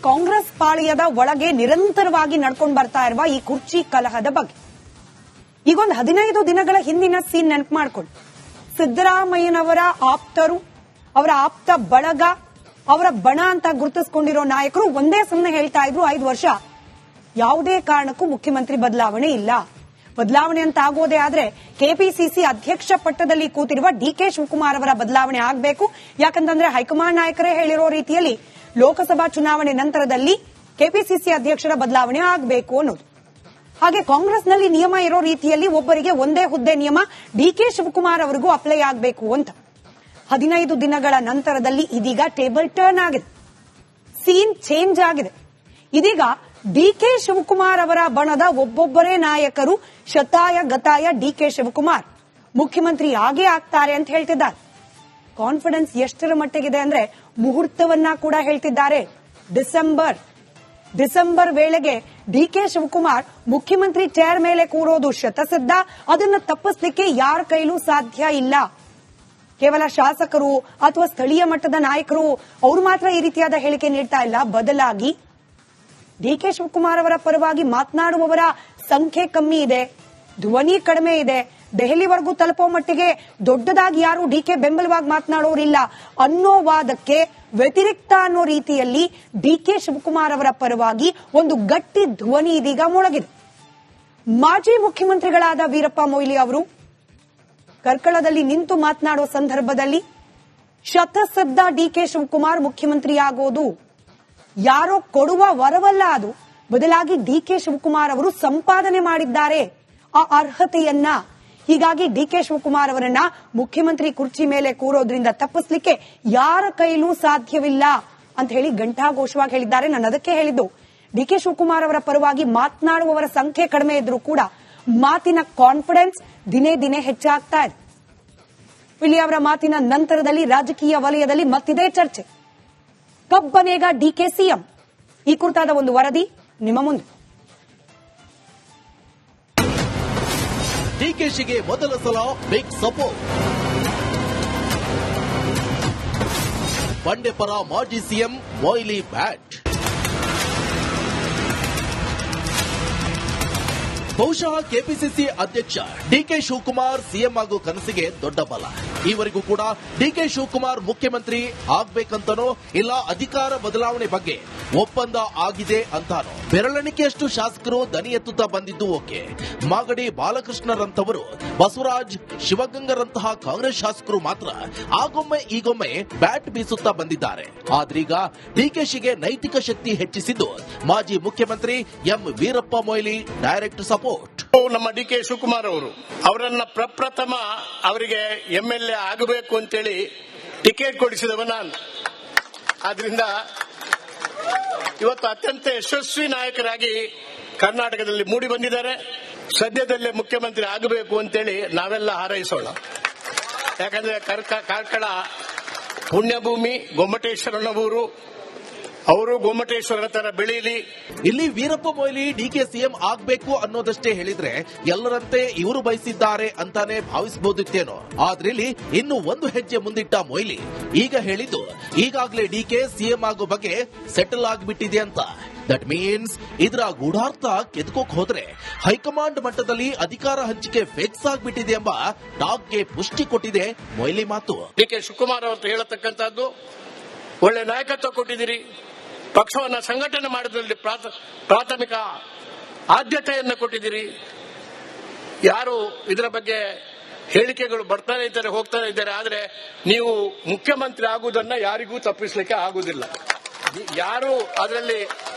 ಕಾಂಗ್ರೆಸ್ ಪಾಳ್ಯದ ಒಳಗೆ ನಿರಂತರವಾಗಿ ನಡ್ಕೊಂಡು ಬರ್ತಾ ಇರುವ ಈ ಕುರ್ಚಿ ಕಲಹದ ಬಗ್ಗೆ ಈಗೊಂದು 15 ದಿನಗಳ ಹಿಂದಿನ ಸೀನ್ ನೆನಪು ಮಾಡ್ಕೊಳ್ಳಿ. ಸಿದ್ದರಾಮಯ್ಯನವರ ಆಪ್ತರು, ಅವರ ಆಪ್ತ ಬಳಗ, ಅವರ ಬಣ ಅಂತ ಗುರುತಿಸಿಕೊಂಡಿರೋ ನಾಯಕರು ಒಂದೇ ಸುಮ್ಮನೆ ಹೇಳ್ತಾ ಇದ್ರು 5 ವರ್ಷ ಯಾವುದೇ ಕಾರಣಕ್ಕೂ ಮುಖ್ಯಮಂತ್ರಿ ಬದಲಾವಣೆ ಇಲ್ಲ. ಬದಲಾವಣೆ ಅಂತ ಆಗೋದೇ ಆದ್ರೆ ಕೆಪಿಸಿಸಿ ಅಧ್ಯಕ್ಷ ಪಟ್ಟದಲ್ಲಿ ಕೂತಿರುವ ಡಿಕೆ ಶಿವಕುಮಾರ್ ಅವರ ಬದಲಾವಣೆ ಆಗಬೇಕು. ಯಾಕಂತಂದ್ರೆ ಹೈಕಮಾಂಡ್ ನಾಯಕರೇ ಹೇಳಿರೋ ರೀತಿಯಲ್ಲಿ ಲೋಕಸಭಾ ಚುನಾವಣೆ ನಂತರದಲ್ಲಿ ಕೆಪಿಸಿಸಿ ಅಧ್ಯಕ್ಷರ ಬದಲಾವಣೆ ಆಗಬೇಕು ಅನ್ನೋದು. ಹಾಗೆ ಕಾಂಗ್ರೆಸ್ನಲ್ಲಿ ನಿಯಮ ಇರೋ ರೀತಿಯಲ್ಲಿ ಒಬ್ಬರಿಗೆ ಒಂದೇ ಹುದ್ದೆ ನಿಯಮ ಡಿಕೆ ಶಿವಕುಮಾರ್ ಅವರಿಗೂ ಅಪ್ಲೈ ಆಗಬೇಕು ಅಂತ 15 ದಿನಗಳ ನಂತರದಲ್ಲಿ ಇದೀಗ ಟೇಬಲ್ ಟರ್ನ್ ಆಗಿದೆ, ಸೀನ್ ಚೇಂಜ್ ಆಗಿದೆ. ಇದೀಗ ಡಿಕೆ ಶಿವಕುಮಾರ್ ಅವರ ಬಣದ ಒಬ್ಬೊಬ್ಬರೇ ನಾಯಕರು ಶತಾಯ ಗತಾಯ ಡಿಕೆ ಶಿವಕುಮಾರ್ ಮುಖ್ಯಮಂತ್ರಿ ಆಗೇ ಆಗ್ತಾರೆ ಅಂತ ಹೇಳ್ತಿದ್ದಾರೆ. ಕಾನ್ಫಿಡೆನ್ಸ್ ಎಷ್ಟರ ಮಟ್ಟಿಗಿದೆ ಅಂದ್ರೆ ಮುಹೂರ್ತವನ್ನ ಕೂಡ ಹೇಳ್ತಿದ್ದಾರೆ. ಡಿಸೆಂಬರ್ ವೇಳೆಗೆ ಡಿಕೆ ಶಿವಕುಮಾರ್ ಮುಖ್ಯಮಂತ್ರಿ ಚೇರ್ ಮೇಲೆ ಕೂರೋದು ಶತಸಿದ್ಧ. ಅದನ್ನು ತಪ್ಪಿಸಲಿಕ್ಕೆ ಯಾರ ಕೈಲೂ ಸಾಧ್ಯ ಇಲ್ಲ. ಕೇವಲ ಶಾಸಕರು ಅಥವಾ ಸ್ಥಳೀಯ ಮಟ್ಟದ ನಾಯಕರು ಅವರು ಮಾತ್ರ ಈ ರೀತಿಯಾದ ಹೇಳಿಕೆ ನೀಡ್ತಾ ಇಲ್ಲ. ಬದಲಾಗಿ ಡಿಕೆ ಶಿವಕುಮಾರ್ ಅವರ ಪರವಾಗಿ ಮಾತನಾಡುವವರ ಸಂಖ್ಯೆ ಕಮ್ಮಿ ಇದೆ, ಧ್ವನಿ ಕಡಿಮೆ ಇದೆ. ದೆಹಲಿವರೆಗೂ ತಲುಪೋ ಮಟ್ಟಿಗೆ ದೊಡ್ಡದಾಗಿ ಯಾರು ಡಿಕೆ ಬೆಂಬಲವಾಗಿ ಮಾತನಾಡೋರಿಲ್ಲ ಅನ್ನೋ ವಾದಕ್ಕೆ ವ್ಯತಿರಿಕ್ತ ಅನ್ನೋ ರೀತಿಯಲ್ಲಿ ಡಿಕೆ ಶಿವಕುಮಾರ್ ಅವರ ಪರವಾಗಿ ಒಂದು ಗಟ್ಟಿ ಧ್ವನಿ ಇದೀಗ ಮೊಳಗಿದೆ. ಮಾಜಿ ಮುಖ್ಯಮಂತ್ರಿಗಳಾದ ವೀರಪ್ಪ ಮೊಯ್ಲಿ ಅವರು ಕರ್ಕಳದಲ್ಲಿ ನಿಂತು ಮಾತನಾಡೋ ಸಂದರ್ಭದಲ್ಲಿ ಶತಸಿದ್ಧ ಡಿಕೆ ಶಿವಕುಮಾರ್ ಮುಖ್ಯಮಂತ್ರಿ ಆಗೋದು ಯಾರೋ ಕೊಡುವ ವರವಲ್ಲ, ಅದು ಬದಲಾಗಿ ಡಿಕೆ ಶಿವಕುಮಾರ್ ಅವರು ಸಂಪಾದನೆ ಮಾಡಿದ್ದಾರೆ ಆ ಅರ್ಹತೆಯನ್ನ. ಹೀಗಾಗಿ ಡಿಕೆ ಶಿವಕುಮಾರ್ ಅವರನ್ನ ಮುಖ್ಯಮಂತ್ರಿ ಕುರ್ಚಿ ಮೇಲೆ ಕೂರೋದ್ರಿಂದ ತಪ್ಪಿಸಲಿಕ್ಕೆ ಯಾರ ಕೈಲೂ ಸಾಧ್ಯವಿಲ್ಲ ಅಂತ ಹೇಳಿ ಘಂಟಾಘೋಷವಾಗಿ ಹೇಳಿದ್ದಾರೆ. ನಾನು ಅದಕ್ಕೆ ಹೇಳಿದ್ದು, ಡಿಕೆ ಶಿವಕುಮಾರ್ ಅವರ ಪರವಾಗಿ ಮಾತನಾಡುವವರ ಸಂಖ್ಯೆ ಕಡಿಮೆ ಇದ್ರೂ ಕೂಡ ಮಾತಿನ ಕಾನ್ಫಿಡೆನ್ಸ್ ದಿನೇ ದಿನೇ ಹೆಚ್ಚಾಗ್ತಾ ಇದೆ. ಇಲ್ಲಿ ಅವರ ಮಾತಿನ ನಂತರದಲ್ಲಿ ರಾಜಕೀಯ ವಲಯದಲ್ಲಿ ಮತ್ತಿದೇ ಚರ್ಚೆ. ಕಬ್ಬನೇಗ ಡಿಕೆ ಸಿಎಂ, ಈ ಕುರಿತಾದ ಒಂದು ವರದಿ ನಿಮ್ಮ ಮುಂದೆ. ಡಿಕೆಶಿಗೆ ಮೊದಲ ಸಲ ಬಿಗ್ ಸಪೋರ್ಟ್. ಬಂಡೆ ಪರ ಮಾಜಿ ಸಿಎಂ ಮೊಯ್ಲಿ ಬ್ಯಾಟ್. ಬಹುಶಃ ಕೆಪಿಸಿಸಿ ಅಧ್ಯಕ್ಷ ಡಿಕೆ ಶಿವಕುಮಾರ್ ಸಿಎಂ ಆಗೋ ಕನಸಿಗೆ ದೊಡ್ಡ ಬಲ. ಈವರೆಗೂ ಕೂಡ ಡಿಕೆ ಶಿವಕುಮಾರ್ ಮುಖ್ಯಮಂತ್ರಿ ಆಗ್ಬೇಕಂತನೋ ಇಲ್ಲ ಅಧಿಕಾರ ಬದಲಾವಣೆ ಬಗ್ಗೆ ಒಪ್ಪಂದ ಆಗಿದೆ ಅಂತಾನೋ ಬೆರಳೆಣಿಕೆಯಷ್ಟು ಶಾಸಕರು ದನಿ ಎತ್ತುತ್ತಾ ಬಂದಿದ್ದು ಓಕೆ. ಮಾಗಡಿ ಬಾಲಕೃಷ್ಣರಂತವರು, ಬಸವರಾಜ್, ಶಿವಗಂಗರಂತಹ ಕಾಂಗ್ರೆಸ್ ಶಾಸಕರು ಮಾತ್ರ ಆಗೊಮ್ಮೆ ಈಗೊಮ್ಮೆ ಬ್ಯಾಟ್ ಬೀಸುತ್ತಾ ಬಂದಿದ್ದಾರೆ. ಆದ್ರೀಗ ಡಿಕೆಶಿಗೆ ನೈತಿಕ ಶಕ್ತಿ ಹೆಚ್ಚಿಸಿದ್ದು ಮಾಜಿ ಮುಖ್ಯಮಂತ್ರಿ M Veerappa Moily direct support. ನಮ್ಮ ಡಿಕೆ ಶಿವಕುಮಾರ್ ಅವರು ಅವರನ್ನ ಪ್ರಪ್ರಥಮ ಅವರಿಗೆ ಎಂಎಲ್ಎ ಆಗಬೇಕು ಅಂತೇಳಿ ಟಿಕೆಟ್ ಕೊಡಿಸಿದವ ನಾನು. ಆದ್ರಿಂದ ಇವತ್ತು ಅತ್ಯಂತ ಯಶಸ್ವಿ ನಾಯಕರಾಗಿ ಕರ್ನಾಟಕದಲ್ಲಿ ಮೂಡಿ ಬಂದಿದ್ದಾರೆ. ಸದ್ಯದಲ್ಲೇ ಮುಖ್ಯಮಂತ್ರಿ ಆಗಬೇಕು ಅಂತೇಳಿ ನಾವೆಲ್ಲ ಹಾರೈಸೋಣ. ಯಾಕಂದ್ರೆ ಕಾರ್ಕಳ ಪುಣ್ಯಭೂಮಿ, ಗೊಮ್ಮಟೇಶ್ವರನವರು, ಅವರು ಗೊಮ್ಮಟೇಶ್ವರ ತರ ಬೆಳೀಲಿ. ಇಲ್ಲಿ ವೀರಪ್ಪ ಮೊಯ್ಲಿ ಡಿಕೆ ಸಿಎಂ ಆಗ್ಬೇಕು ಅನ್ನೋದಷ್ಟೇ ಹೇಳಿದ್ರೆ ಎಲ್ಲರಂತೆ ಇವರು ಬಯಸಿದ್ದಾರೆ ಅಂತಾನೆ ಭಾವಿಸಬಹುದಿತ್ತೇನೋ. ಆದ್ರೆ ಇಲ್ಲಿ ಇನ್ನು ಒಂದು ಹೆಜ್ಜೆ ಮುಂದಿಟ್ಟ ಮೊಯ್ಲಿ ಈಗ ಹೇಳಿದ್ದು ಈಗಾಗಲೇ ಡಿಕೆ ಸಿಎಂ ಆಗೋ ಬಗ್ಗೆ ಸೆಟಲ್ ಆಗಿಬಿಟ್ಟಿದೆ ಅಂತ. ದಟ್ ಮೀನ್ಸ್ ಇದರ ಗೂಢಾರ್ಥ ಕೆದಕೋಕ್ ಹೋದ್ರೆ ಹೈಕಮಾಂಡ್ ಮಟ್ಟದಲ್ಲಿ ಅಧಿಕಾರ ಹಂಚಿಕೆ ಫಿಕ್ಸ್ ಆಗಿಬಿಟ್ಟಿದೆ ಎಂಬ ಟಾಕ್ಗೆ ಪುಷ್ಟಿ ಕೊಟ್ಟಿದೆ ಮೊಯ್ಲಿ ಮಾತು. ಡಿಕೆ ಶಿವಕುಮಾರ್ ಅವರು ಹೇಳತಕ್ಕಂಥದ್ದು, ಒಳ್ಳೆ ನಾಯಕತ್ವ ಕೊಟ್ಟಿದ್ದೀರಿ, ಪಕ್ಷವನ್ನು ಸಂಘಟನೆ ಮಾಡೋದ್ರಲ್ಲಿ ಪ್ರಾಥಮಿಕ ಆದ್ಯತೆಯನ್ನು ಕೊಟ್ಟಿದ್ದೀರಿ. ಯಾರು ಇದರ ಬಗ್ಗೆ ಹೇಳಿಕೆಗಳು ಬರ್ತಾನೆ ಇದ್ದಾರೆ, ಹೋಗ್ತಾನೆ ಇದ್ದಾರೆ. ಆದರೆ ನೀವು ಮುಖ್ಯಮಂತ್ರಿ ಆಗುವುದನ್ನ ಯಾರಿಗೂ ತಪ್ಪಿಸಲಿಕ್ಕೆ ಆಗುವುದಿಲ್ಲ. ಯಾರು ಅದರಲ್ಲಿ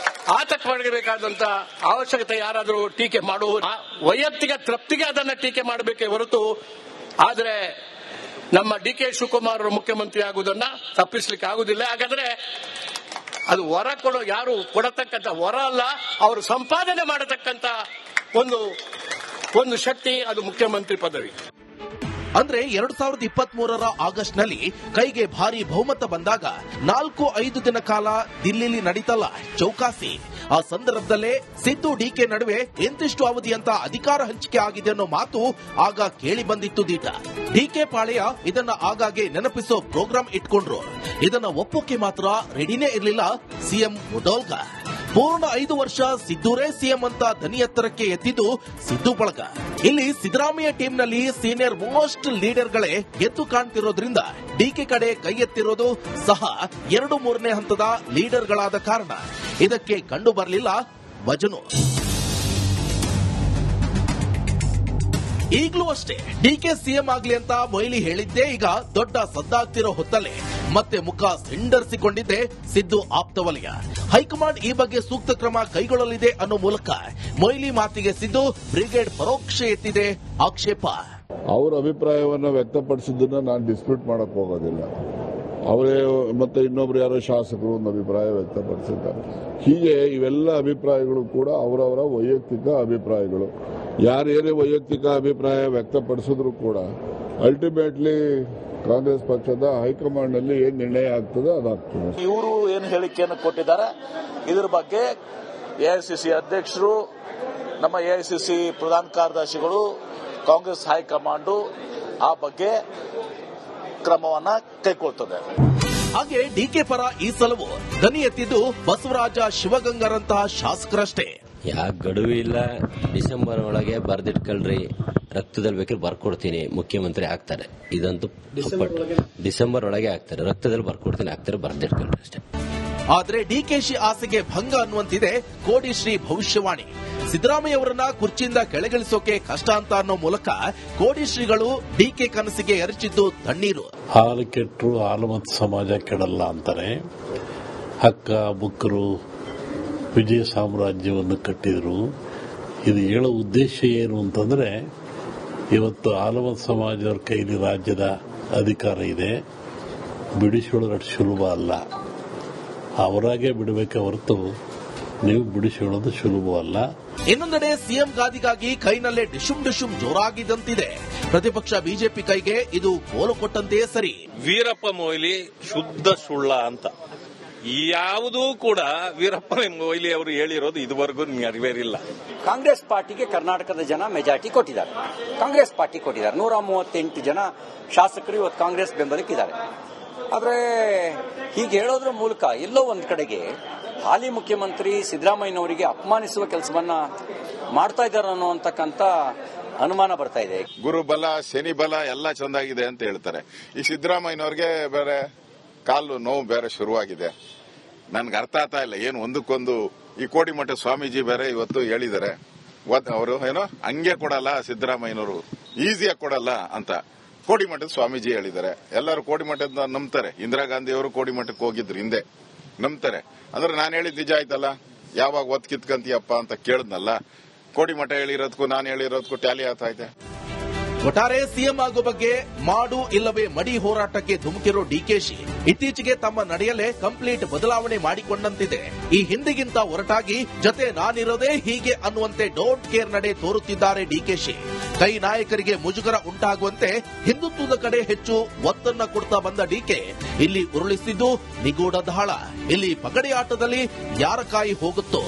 ಆತಂಕ ಪಡಬೇಕಾದಂತ ಅವಶ್ಯಕತೆ ಯಾರಾದರೂ ಟೀಕೆ ಮಾಡುವ ವೈಯಕ್ತಿಕ ತೃಪ್ತಿಗೆ ಅದನ್ನ ಟೀಕೆ ಮಾಡಬೇಕೇ ಹೊರತು, ಆದರೆ ನಮ್ಮ ಡಿಕೆ ಶಿವಕುಮಾರ್ ಮುಖ್ಯಮಂತ್ರಿ ಆಗುವುದನ್ನ ತಪ್ಪಿಸಲಿಕ್ಕೆ ಆಗುವುದಿಲ್ಲ. ಹಾಗಾದ್ರೆ ಅದು ವರ ಯಾರು ಕೊಡತಕ್ಕಂಥ ವರ ಅಲ್ಲ, ಅವರು ಸಂಪಾದನೆ ಮಾಡತಕ್ಕಂಥ ಒಂದು ಶಕ್ತಿ, ಅದು ಮುಖ್ಯಮಂತ್ರಿ ಪದವಿ. ಅಂದ್ರೆ 2023ರ ಆಗಸ್ಟ್ನಲ್ಲಿ ಕೈಗೆ ಭಾರಿ ಬಹುಮತ ಬಂದಾಗ 4-5 ದಿನ ಕಾಲ ದಿಲ್ಲಿಲಿ ನಡೀತಲ್ಲ ಚೌಕಾಸಿ, ಆ ಸಂದರ್ಭದಲ್ಲೇ ಸಿದ್ದು ಡಿಕೆ ನಡುವೆ ಎಂತಿಷ್ಟು ಅವಧಿ ಅಂತ ಅಧಿಕಾರ ಹಂಚಿಕೆ ಆಗಿದೆ ಅನ್ನೋ ಮಾತು ಆಗ ಕೇಳಿ ಬಂದಿತ್ತು ದೀಟ. ಡಿಕೆ ಪಾಳೆಯ ಇದನ್ನ ಆಗಾಗ್ಗೆ ನೆನಪಿಸೋ ಪ್ರೋಗ್ರಾಂ ಇಟ್ಕೊಂಡ್ರು. ಇದನ್ನ ಒಪ್ಪೋಕೆ ಮಾತ್ರ ರೆಡಿನೇ ಇರಲಿಲ್ಲ ಸಿಎಂ ಮುದೋಳ್ಕರ್. ಪೂರ್ಣ 5 ವರ್ಷ ಸಿದ್ದೂರೇ ಸಿಎಂ ಅಂತ ದನಿ ಎತ್ತರಕ್ಕೆ ಎತ್ತಿದ್ದು ಸಿದ್ದು ಬಳಗ. ಇಲ್ಲಿ ಸಿದ್ದರಾಮಯ್ಯ ಟೀಮ್ನಲ್ಲಿ ಸೀನಿಯರ್ ಮೋಸ್ಟ್ ಲೀಡರ್ಗಳೇ ಎದ್ದು ಕಾಣ್ತಿರೋದ್ರಿಂದ ಡಿಕೆ ಕಡೆ ಕೈ ಎತ್ತಿರೋದು ಸಹ 2-3ನೇ ಹಂತದ ಲೀಡರ್ಗಳಾದ ಕಾರಣ ಇದಕ್ಕೆ ಕಂಡು ಬರಲಿಲ್ಲ ವಜನು. ಈಗಲೂ ಅಷ್ಟೇ ಡಿಕೆ ಸಿಎಂ ಆಗ್ಲಿ ಅಂತ ಮೊಯ್ಲಿ ಹೇಳಿದ್ದೇ ಈಗ ದೊಡ್ಡ ಸದ್ದಾಗ್ತಿರೋ ಹೊತ್ತಲ್ಲೇ ಮತ್ತೆ ಮುಖ ಸಿಂಡರಿಸಿಕೊಂಡಿದ್ದೆ ಸಿದ್ದು ಆಪ್ತ ವಲಯ. ಹೈಕಮಾಂಡ್ ಈ ಬಗ್ಗೆ ಸೂಕ್ತ ಕ್ರಮ ಕೈಗೊಳ್ಳಲಿದೆ ಅನ್ನೋ ಮೂಲಕ ಮೊಯ್ಲಿ ಮಾತಿಗೆ ಸಿದ್ದು ಬ್ರಿಗೇಡ್ ಪರೋಕ್ಷ ಎತ್ತಿದೆ ಆಕ್ಷೇಪ. ಅವರ ಅಭಿಪ್ರಾಯವನ್ನು ವ್ಯಕ್ತಪಡಿಸಿದ್ದನ್ನ ನಾನು ಡಿಸ್ಪ್ಯೂಟ್ ಮಾಡಕ್ ಹೋಗೋದಿಲ್ಲ. ಅವರೇ ಮತ್ತೆ ಇನ್ನೊಬ್ರು ಯಾರೋ ಶಾಸಕರು ಒಂದು ಅಭಿಪ್ರಾಯ ವ್ಯಕ್ತಪಡಿಸಿದ್ದಾರೆ. ಹೀಗೆ ಇವೆಲ್ಲ ಅಭಿಪ್ರಾಯಗಳು ಕೂಡ ಅವರವರ ವೈಯಕ್ತಿಕ ಅಭಿಪ್ರಾಯಗಳು. ಯಾರೇನೇ ವೈಯಕ್ತಿಕ ಅಭಿಪ್ರಾಯ ವ್ಯಕ್ತಪಡಿಸಿದ್ರು ಕೂಡ ಅಲ್ಟಿಮೇಟ್ಲಿ ಕಾಂಗ್ರೆಸ್ ಪಕ್ಷದ ಹೈಕಮಾಂಡ್ ನಲ್ಲಿ ಏನ್ ನಿರ್ಣಯ ಆಗ್ತದೆ ಅದಾಗ್ತದೆ. ಇವರು ಏನು ಹೇಳಿಕೆಯನ್ನು ಕೊಟ್ಟಿದ್ದಾರೆ ಇದರ ಬಗ್ಗೆ ಎಐಸಿಸಿ ಅಧ್ಯಕ್ಷರು, ನಮ್ಮ ಎಐಸಿಸಿ ಪ್ರಧಾನ ಕಾರ್ಯದರ್ಶಿಗಳು, ಕಾಂಗ್ರೆಸ್ ಹೈಕಮಾಂಡ್ ಆ ಬಗ್ಗೆ ಕ್ರಮವನ್ನ ಕೈಗೊಳ್ಳುತ್ತದೆ. ಹಾಗೆ ಡಿಕೆ ಪರ ಈ ಸಲವು ದನಿ ಎತ್ತಿದ್ದು ಬಸವರಾಜ ಶಿವಗಂಗರಂತಹ ಶಾಸಕರಷ್ಟೇ. ಯಾಕೆ ಗಡುವು ಇಲ್ಲ, ಡಿಸೆಂಬರ್ ಒಳಗೆ ಬರ್ದಿಟ್ಕೊಳ್ರಿ, ರಕ್ತದಲ್ಲಿ ಬೇಕಾದ್ರೆ ಬರ್ಕೊಡ್ತೀನಿ, ಮುಖ್ಯಮಂತ್ರಿ ಆಗ್ತಾರೆ. ಇದಂತೂ ಡಿಸೆಂಬರ್ ಒಳಗೆ ಆಗ್ತಾರೆ, ರಕ್ತದಲ್ಲಿ ಬರ್ಕೊಡ್ತೀನಿ ಆಗ್ತಾರೆ, ಬರ್ದಿಟ್ಕೊಳ್ರಿ ಅಷ್ಟೇ. ಆದ್ರೆ ಡಿಕೆಶಿ ಆಸೆಗೆ ಭಂಗ ಅನ್ನುವಂತಿದೆ ಕೋಡಿಶ್ರೀ ಭವಿಷ್ಯವಾಣಿ. ಸಿದ್ದರಾಮಯ್ಯ ಅವರನ್ನ ಕುರ್ಚಿಯಿಂದ ಕೆಳಗಿಳಿಸೋಕೆ ಕಷ್ಟ ಅಂತ ಅನ್ನೋ ಮೂಲಕ ಕೋಡಿಶ್ರೀಗಳು ಡಿಕೆ ಕನಸಿಗೆ ಎರಚಿದ್ದು ತಣ್ಣೀರು. ಹಾಲು ಕೆಟ್ಟರು ಹಾಲುಮತ ಸಮಾಜ ಕೆಡಲ್ಲ ಅಂತಾರೆ. ಹಕ್ಕ ಬುಕ್ಕರು ವಿಜಯ ಸಾಮ್ರಾಜ್ಯವನ್ನು ಕಟ್ಟಿದ್ರು. ಇದು ಹೇಳೋ ಉದ್ದೇಶ ಏನು ಅಂತಂದ್ರೆ, ಇವತ್ತು ಹಾಲುಮತ ಸಮಾಜದವ್ರ ಕೈಲಿ ರಾಜ್ಯದ ಅಧಿಕಾರ ಇದೆ, ಬಿಡಿಸೋದು ಅಷ್ಟು ಸುಲಭ ಅಲ್ಲ. ಅವರಾಗೆ ಬಿಡಬೇಕೆ ಹೊರತು ನೀವು ಬಿಡಿಸೋದು ಸುಲಭವಲ್ಲ. ಇನ್ನೊಂದೆಡೆ ಸಿಎಂ ಗಾದಿಗಾಗಿ ಕೈನಲ್ಲೇ ಡಿಶುಮ್ ಡಿಶುಮ್ ಜೋರಾಗಿದ್ದಂತಿದೆ. ಪ್ರತಿಪಕ್ಷ ಬಿಜೆಪಿ ಕೈಗೆ ಇದು ಕೋಲು ಕೊಟ್ಟಂತೆಯೇ ಸರಿ. ವೀರಪ್ಪ ಮೊಯ್ಲಿ ಶುದ್ಧ ಸುಳ್ಳ ಅಂತ ಯಾವುದೂ ಕೂಡ ವೀರಪ್ಪ ಮೊಯ್ಲಿ ಅವರು ಹೇಳಿರೋದು ಇದುವರೆಗೂ ನೆರವೇರಿಲ್ಲ. ಕಾಂಗ್ರೆಸ್ ಪಾರ್ಟಿಗೆ ಕರ್ನಾಟಕದ ಜನ ಮೆಜಾರಿಟಿ ಕೊಟ್ಟಿದ್ದಾರೆ. ಕಾಂಗ್ರೆಸ್ ಪಾರ್ಟಿ ಕೊಟ್ಟಿದ್ದಾರೆ. 138 ಜನ ಶಾಸಕರು ಇವತ್ತು ಕಾಂಗ್ರೆಸ್ ಬೆಂಬಲಕ್ಕಿದ್ದಾರೆ. ಆದರೆ ಹೀಗೆ ಹೇಳೋದ್ರ ಮೂಲಕ ಎಲ್ಲೋ ಒಂದು ಕಡೆಗೆ ಹಾಲಿ ಮುಖ್ಯಮಂತ್ರಿ ಸಿದ್ದರಾಮಯ್ಯನವರಿಗೆ ಅಪಮಾನಿಸುವ ಕೆಲಸವನ್ನ ಮಾಡ್ತಾ ಇದ್ದಾರೆ ಅನ್ನೋಂತಕ್ಕಂಥ ಅನುಮಾನ ಬರ್ತಾ ಇದೆ. ಗುರುಬಲ ಶನಿ ಬಲ ಎಲ್ಲ ಚೆಂದಾಗಿದೆ ಅಂತ ಹೇಳ್ತಾರೆ. ಈ ಸಿದ್ದರಾಮಯ್ಯನವ್ರಿಗೆ ಬೇರೆ ಕಾಲು ನೋವು ಬೇರೆ ಶುರುವಾಗಿದೆ. ನನ್ಗೆ ಅರ್ಥ ಆಗ್ತಾ ಇಲ್ಲ ಏನು ಒಂದಕ್ಕೊಂದು. ಈ ಕೋಡಿಮಠ ಸ್ವಾಮೀಜಿ ಬೇರೆ ಇವತ್ತು ಹೇಳಿದ್ದಾರೆ, ಅವರು ಏನೋ ಹಂಗೆ ಕೊಡಲ್ಲ ಸಿದ್ದರಾಮಯ್ಯನವರು, ಈಸಿಯಾಗಿ ಕೊಡಲ್ಲ ಅಂತ ಕೋಡಿಮಠದ ಸ್ವಾಮೀಜಿ ಹೇಳಿದ್ದಾರೆ. ಎಲ್ಲರೂ ಕೋಡಿಮಠದ ನಂಬ್ತಾರೆ. ಇಂದಿರಾ ಗಾಂಧಿ ಅವರು ಕೋಡಿಮಠಕ್ಕೆ ಹೋಗಿದ್ರು ಹಿಂದೆ, ನಂಬ್ತಾರೆ. ಅಂದ್ರೆ ನಾನು ಹೇಳಿದ್ ನಿಜ ಆಯ್ತಲ್ಲ, ಯಾವಾಗ ಒತ್ ಕಿತ್ಕಂತೀಯಪ್ಪ ಅಂತ ಕೇಳಿದ್ನಲ್ಲ. ಕೋಡಿಮಠ ಹೇಳಿರೋದಕ್ಕೂ ನಾನು ಹೇಳಿರೋದಕ್ಕೂ ಟ್ಯಾಲಿ ಆಗ್ತಾ ಇದೆ. ಒಟ್ಟಾರೆ ಸಿಎಂ ಆಗೋ ಬಗ್ಗೆ ಮಾಡು ಇಲ್ಲವೇ ಮಡಿ ಹೋರಾಟಕ್ಕೆ ಧುಮುಕಿರೋ ಡಿಕೆಶಿ ಇತ್ತೀಚೆಗೆ ತಮ್ಮ ನಡೆಯಲ್ಲೇ ಕಂಪ್ಲೀಟ್ ಬದಲಾವಣೆ ಮಾಡಿಕೊಂಡಂತಿದೆ. ಈ ಹಿಂದಿಗಿಂತ ಹೊರಟಾಗಿ ಜತೆ ನಾನಿರೋದೇ ಹೀಗೆ ಅನ್ನುವಂತೆ ಡೋಂಟ್ ಕೇರ್ ನಡೆ ತೋರುತ್ತಿದ್ದಾರೆ ಡಿಕೆಶಿ. ಕೈ ನಾಯಕರಿಗೆ ಮುಜುಗರ ಉಂಟಾಗುವಂತೆ ಹಿಂದುತ್ವದ ಕಡೆ ಹೆಚ್ಚು ಒತ್ತನ್ನ ಕೊಡ್ತಾ ಬಂದ ಡಿಕೆ ಇಲ್ಲಿ ಉರುಳಿಸಿದ್ದು ನಿಗೂಢ ದಾಳ. ಇಲ್ಲಿ ಪಗಡಿ ಆಟದಲ್ಲಿ ಯಾರ ಕಾಯಿ ಹೋಗುತ್ತೋ